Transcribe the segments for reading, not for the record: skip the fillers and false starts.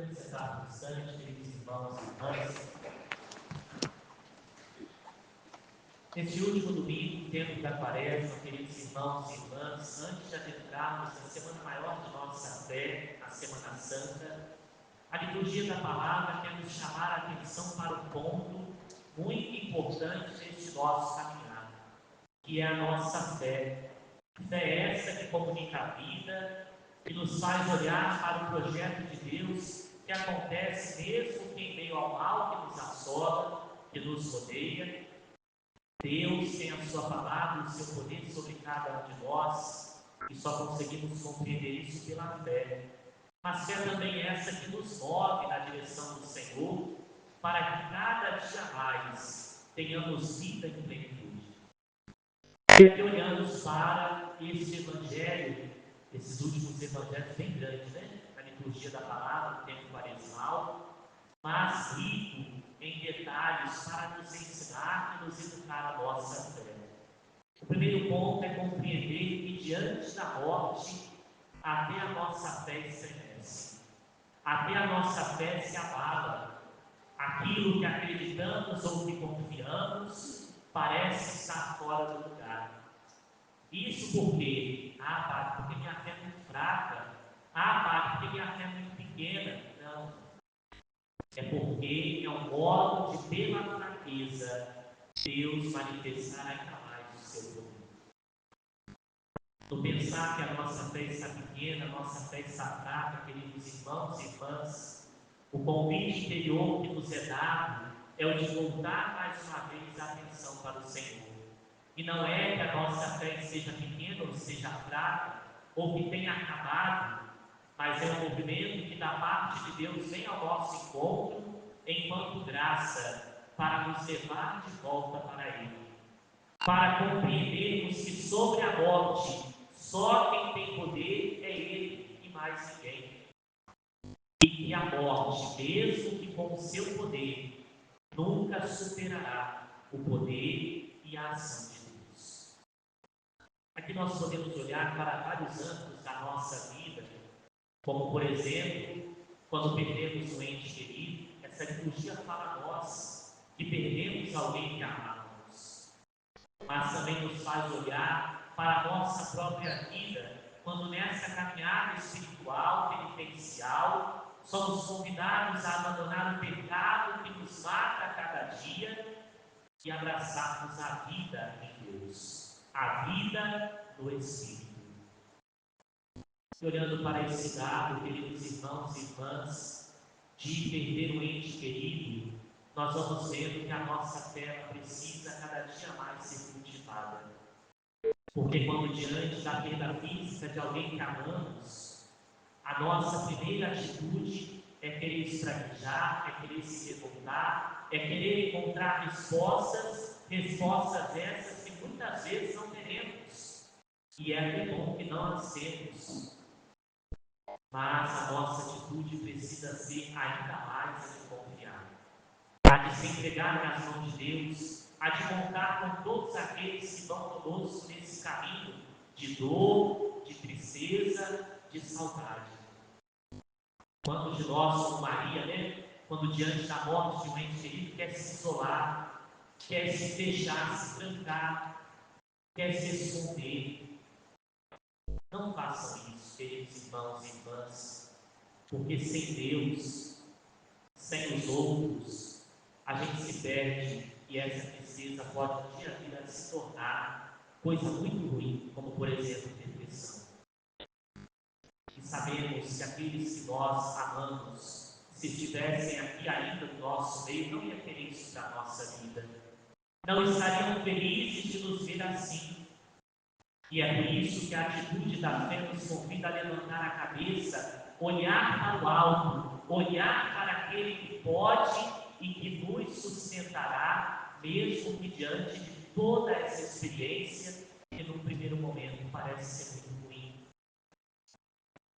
Podemos sentar no instante, queridos irmãos e irmãs. Neste último domingo, tempo da Quaresma, queridos irmãos e irmãs, antes de adentrarmos na semana maior de nossa fé, a Semana Santa, a liturgia da palavra quer nos chamar a atenção para um ponto muito importante neste nosso caminhar, que é a nossa fé. Fé essa que comunica a vida, que nos faz olhar para o projeto de Deus que acontece mesmo que em meio ao mal que nos assola, que nos rodeia. Deus tem a sua palavra, o seu poder sobre cada um de nós, e só conseguimos compreender isso pela fé. Mas fé também é essa que nos move na direção do Senhor, para que cada dia mais tenhamos vida em plenitude. E olhamos para este Evangelho, esses últimos evangelhos bem grandes, né? Na liturgia da palavra, no tempo quaresmal, mas rico em detalhes para nos ensinar e nos educar a nossa fé. O primeiro ponto é compreender que diante da morte, até a nossa fé estremece, até a nossa fé se abala. Aquilo que acreditamos ou que confiamos parece estar fora do lugar. Isso porque, Padre, porque minha fé é muito fraca. Padre, porque minha fé é muito pequena. Não. É porque é um modo de, pela fraqueza, Deus manifestar ainda mais o seu poder. No pensar que a nossa fé está pequena, a nossa fé está fraca, queridos irmãos e irmãs, o convite interior que nos é dado é o de voltar mais uma vez a atenção para o Senhor. E não é que a nossa fé seja pequena ou seja fraca, ou que tenha acabado, mas é um movimento que da parte de Deus vem ao nosso encontro enquanto graça para nos levar de volta para Ele. Para compreendermos que sobre a morte, só quem tem poder é Ele e mais ninguém. E que a morte, mesmo que com o seu poder, nunca superará o poder e a ação de Deus. Aqui nós podemos olhar para vários âmbitos da nossa vida, como por exemplo, quando perdemos um ente querido. Essa liturgia fala a nós que perdemos alguém que amávamos, mas também nos faz olhar para a nossa própria vida, quando nessa caminhada espiritual, penitencial, somos convidados a abandonar o pecado que nos mata a cada dia e abraçarmos a vida em Deus, a vida no Espírito. E olhando para esse dado, queridos irmãos e irmãs, de perder um ente querido, nós vamos vendo que a nossa fé precisa cada dia mais ser cultivada. Porque quando diante da perda física de alguém que amamos, a nossa primeira atitude é querer espraguejar, é querer se revoltar, é querer encontrar respostas essas que muitas vezes não teremos. E é até bom que não as temos. Mas a nossa atitude precisa ser ainda mais a de confiar, a de se entregar nas mãos de Deus, a de contar com todos aqueles que vão conosco nesse caminho de dor, de tristeza, de saudade. Quantos de nós, como Maria, né? Quando diante da morte de um ente querido, quer se isolar, quer se fechar, se trancar, quer se esconder. Não façam isso, queridos irmãos e irmãs, porque sem Deus, sem os outros, a gente se perde e essa tristeza pode um dia a vida se tornar coisa muito ruim, como por exemplo depressão. E sabemos que aqueles que nós amamos, se estivessem aqui ainda no nosso meio, não ia querer isso para a nossa vida. Não estariam felizes de nos ver assim. E é por isso que a atitude da fé nos convida a levantar a cabeça, olhar para o alto, olhar para aquele que pode e que nos sustentará, mesmo que diante de toda essa experiência que no primeiro momento parece ser muito ruim.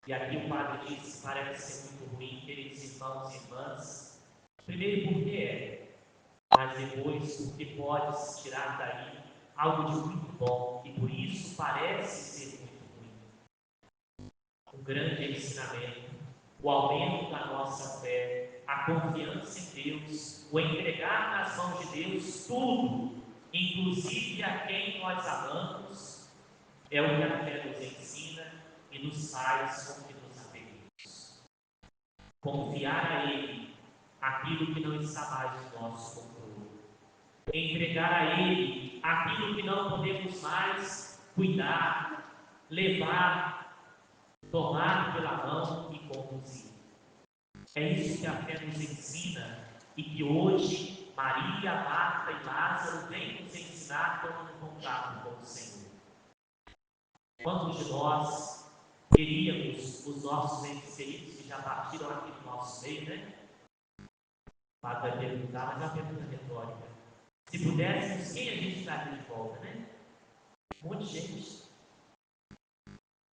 E aqui o Padre diz que parece ser muito ruim, queridos irmãos e irmãs, primeiro porque é, mas depois porque pode se tirar daí algo de muito bom, e por isso parece ser muito ruim. Um grande ensinamento o aumento da nossa fé, a confiança em Deus, o entregar nas mãos de Deus tudo, inclusive a quem nós amamos, é o que a fé nos ensina e nos faz com que nos apeguemos. Confiar a Ele aquilo que não está mais no nosso controle. Entregar a Ele aquilo que não podemos mais cuidar, levar, tomar pela mão e conduzir. É isso que a fé nos ensina e que hoje Maria, Marta e Lázaro vêm nos ensinar quando nos contato com o Senhor. Quantos de nós queríamos os nossos entes queridos que já partiram aqui do nosso meio, né? Para perguntar, mas é uma pergunta retórica. Se pudéssemos, quem a gente traria de volta, né? Um monte de gente.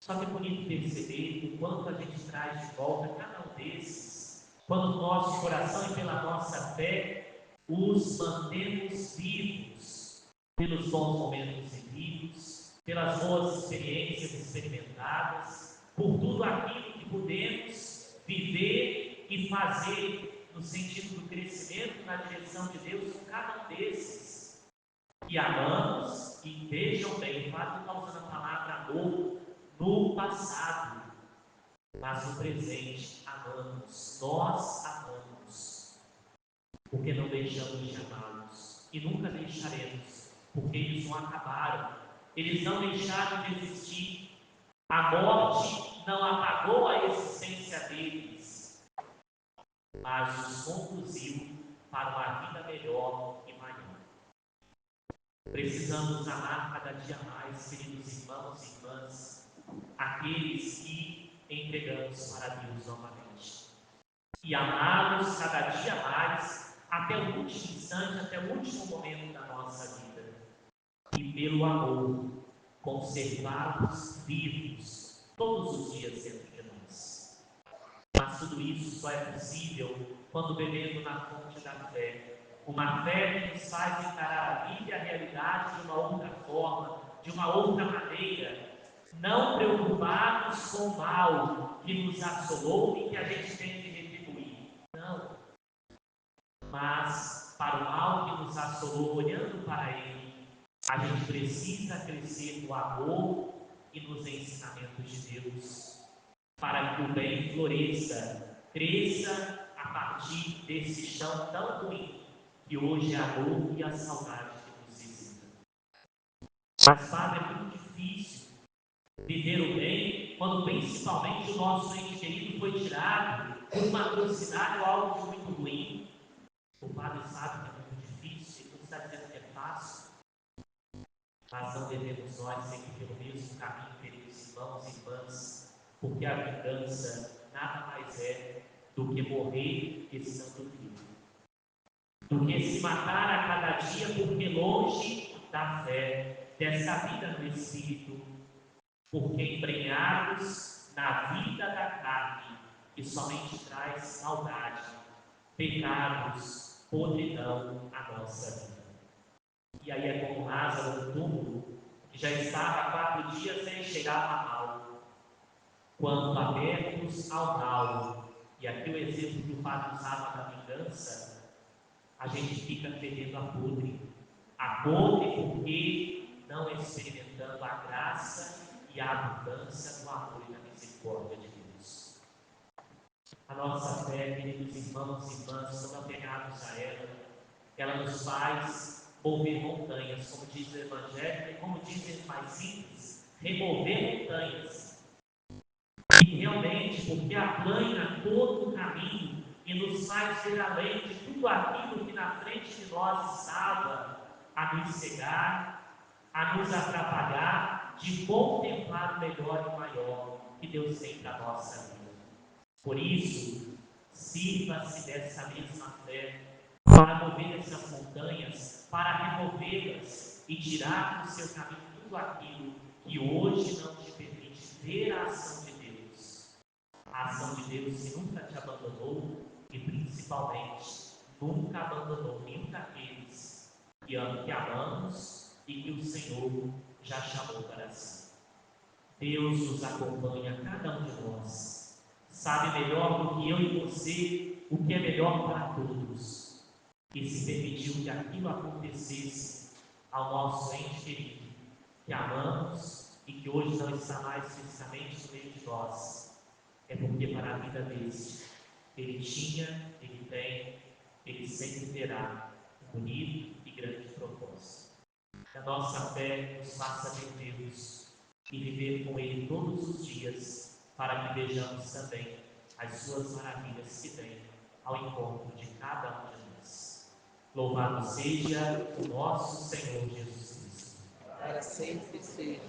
Só que é bonito perceber o quanto a gente traz de volta cada um desses, quando o nosso coração e pela nossa fé os mantemos vivos, pelos bons momentos vividos, pelas boas experiências experimentadas, por tudo aquilo que podemos viver e fazer no sentido do crescimento na direção de Deus com cada um desses. E amamos, e vejam bem, o Padre está usando a palavra amor no passado, mas no presente amamos, nós amamos, porque não deixamos de amá-los e nunca deixaremos, porque eles não acabaram, eles não deixaram de existir, a morte não apagou a existência deles, mas os conduziu para uma vida melhor e maior. Precisamos amar cada dia mais, queridos irmãos e irmãs, aqueles que entregamos para Deus novamente. E amá-los cada dia mais, até o último instante, até o último momento da nossa vida. E pelo amor, conservá-los vivos todos os dias dentro de nós. Mas tudo isso só é possível quando bebendo na fonte da fé. Uma fé que nos faz encarar a vida e a realidade de uma outra forma, de uma outra maneira, não preocupados com o mal que nos assolou e que a gente tem que retribuir. Não. Mas para o mal que nos assolou, olhando para ele, a gente precisa crescer no amor e nos ensinamentos de Deus, para que o bem floresça, cresça a partir desse chão tão ruim que hoje é a dor e a saudade que nos visita. Mas, Padre, é muito difícil viver o bem quando principalmente o nosso ente querido foi tirado por uma atrocidade ou algo de muito ruim. O Padre sabe que é muito difícil, ele não está dizendo que é fácil, mas não devemos nós seguir pelo mesmo caminho, queridos irmãos e irmãs, porque a vingança nada mais é do que morrer estando vivo, do que se matar a cada dia, porque longe da fé, dessa vida no Espírito, porque embrenhados na vida da carne, que somente traz maldade, pecados, podridão à nossa vida. E aí é como Lázaro no túmulo, que já estava há 4 dias sem cheirar mal, quando abertos ao mal, e aqui o exemplo que o Padre usava da vingança, a gente fica perdendo a podre porque não experimentando a graça e a abundância do amor e da misericórdia de Deus. A nossa fé, queridos irmãos e irmãs, quando apegados a ela nos faz mover montanhas, como diz o Evangelho, e como dizem os mais simples, remover montanhas. E realmente, porque aplana todo o caminho e nos faz ver além de tudo aquilo que na frente de nós estava a nos cegar, a nos atrapalhar de contemplar o melhor e maior que Deus tem para a nossa vida. Por isso, sirva-se dessa mesma fé para mover essas montanhas, para removê-las e tirar do seu caminho tudo aquilo que hoje não te permite ver a ação de Deus. A ação de Deus que nunca te abandonou e principalmente nunca abandonou nenhum daqueles que amamos e que o Senhor já chamou para si. Deus nos acompanha, cada um de nós, sabe melhor do que eu e você o que é melhor para todos. E se permitiu que aquilo acontecesse ao nosso ente querido, que amamos e que hoje não está mais fisicamente no meio de nós, é porque para a vida deste, ele tinha, ele tem, ele sempre terá um bonito e grande propósito. Que a nossa fé nos faça ver Deus e viver com Ele todos os dias, para que vejamos também as suas maravilhas que vêm ao encontro de cada um de nós. Louvado seja o nosso Senhor Jesus Cristo. Para sempre seja